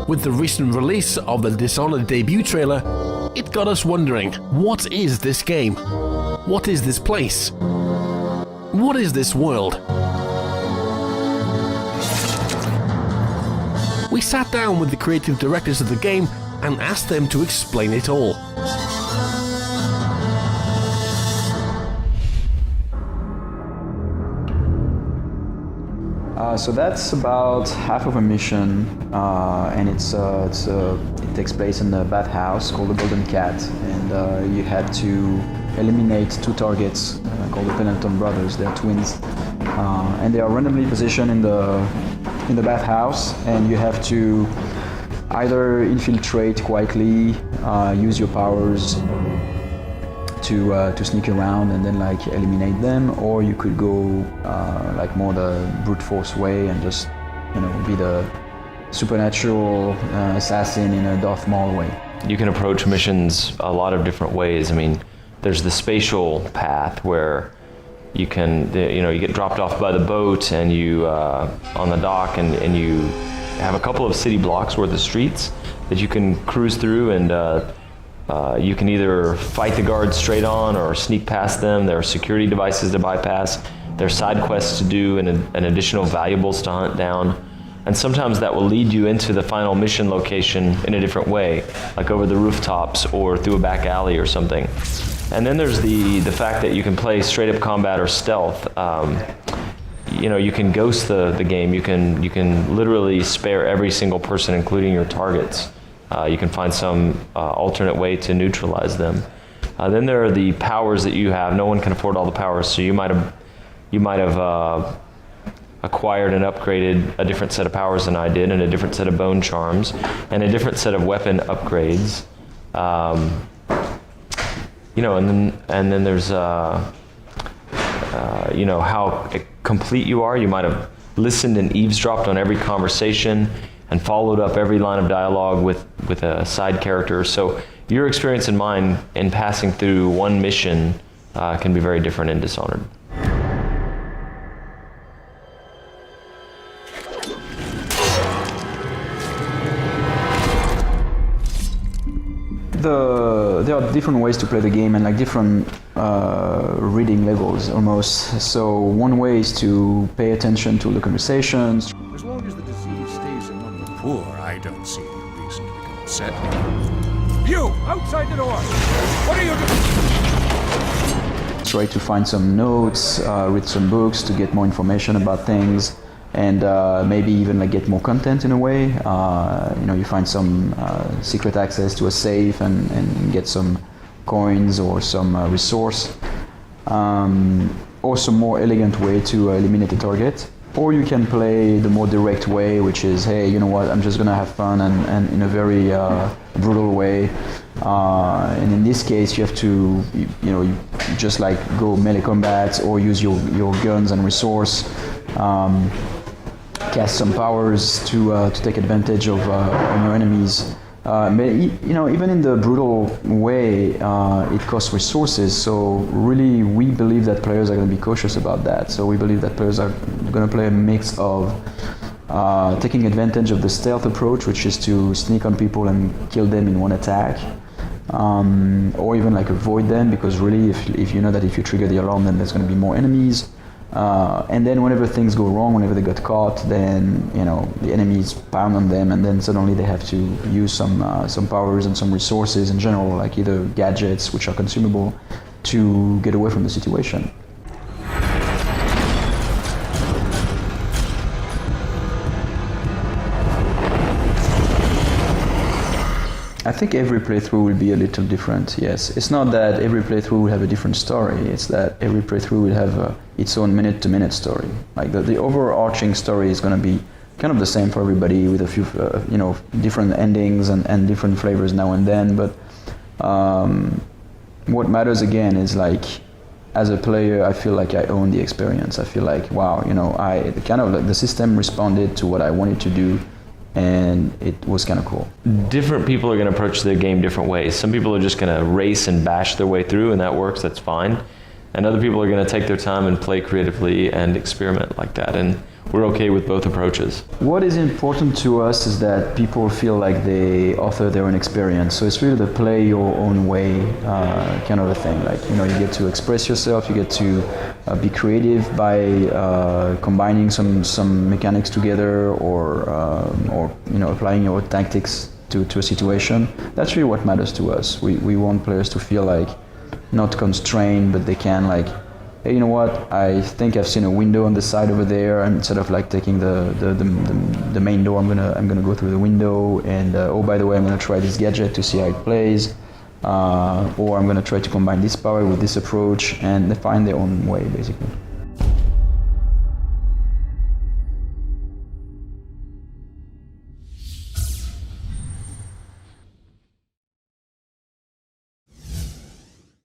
With the recent release of the Dishonored debut trailer, it got us wondering, what is this game? What is this place? What is this world? We sat down with the creative directors of the game and asked them to explain it all. So that's about half of a mission, and it takes place in the bathhouse called the Golden Cat, and you had to eliminate two targets called the Pendleton brothers. They're twins, and they are randomly positioned in the bathhouse, and you have to either infiltrate quietly, use your powers to sneak around and then like eliminate them, or you could go like more the brute force way and just be the supernatural assassin in a Darth Maul way. You can approach missions a lot of different ways. I mean, there's the spatial path where you can you get dropped off by the boat and you on the dock and you have a couple of city blocks worth of streets that you can cruise through, and you can either fight the guards straight on or sneak past them. There are security devices to bypass. There are side quests to do and additional valuables to hunt down. And sometimes that will lead you into the final mission location in a different way, like over the rooftops or through a back alley or something. And then there's the fact that you can play straight up combat or stealth. You can ghost the game. You can literally spare every single person, including your targets. You can find some alternate way to neutralize them. Then there are the powers that you have. No one can afford all the powers, so you might have acquired and upgraded a different set of powers than I did, and a different set of bone charms, and a different set of weapon upgrades. And then there's how complete you are. You might have listened and eavesdropped on every conversation and followed up every line of dialogue with a side character. So your experience and mine in passing through one mission can be very different in Dishonored. There are different ways to play the game and like different reading levels almost. So one way is to pay attention to the conversations. As long as the disease stays among the poor, I don't see any reason to become upset. You, outside the door! What are you doing? Try to find some notes, read some books to get more information about things, and maybe even like get more content in a way. You find some secret access to a safe and get some coins or some resource, or some more elegant way to eliminate the target. Or you can play the more direct way, which is, hey, you know what, I'm just gonna have fun and in a very brutal way. And in this case, you have to, you just like go melee combat or use your guns and resource, cast some powers to take advantage of on your enemies. Even in the brutal way, it costs resources. So really, we believe that players are going to be cautious about that. So we believe that players are going to play a mix of taking advantage of the stealth approach, which is to sneak on people and kill them in one attack, or even like avoid them, because really, if you know that if you trigger the alarm, then there's going to be more enemies. And then whenever things go wrong, whenever they got caught, then the enemies pound on them, and then suddenly they have to use some powers and some resources in general, like either gadgets which are consumable, to get away from the situation. I think every playthrough will be a little different, yes. It's not that every playthrough will have a different story, it's that every playthrough will have its own minute-to-minute story. Like the overarching story is going to be kind of the same for everybody, with a few different endings and different flavors now and then, but what matters again is like, as a player, I feel like I own the experience. I feel like, wow, the system responded to what I wanted to do, and it was kind of cool. Different people are going to approach the game different ways. Some people are just going to race and bash their way through, and that works, that's fine. and other people are going to take their time and play creatively and experiment like that, and we're okay with both approaches. What is important to us is that people feel like they author their own experience. So it's really the play your own way kind of a thing. Like, you know, you get to express yourself, you get to be creative by combining some mechanics together, or you know, applying your tactics to a situation. That's really what matters to us. We want players to feel like not constrained, but they can like, hey, you know what? I think I've seen a window on the side over there, and instead of like taking the main door, I'm gonna go through the window, and oh, by the way, I'm gonna try this gadget to see how it plays, or I'm gonna try to combine this power with this approach, and they find their own way basically.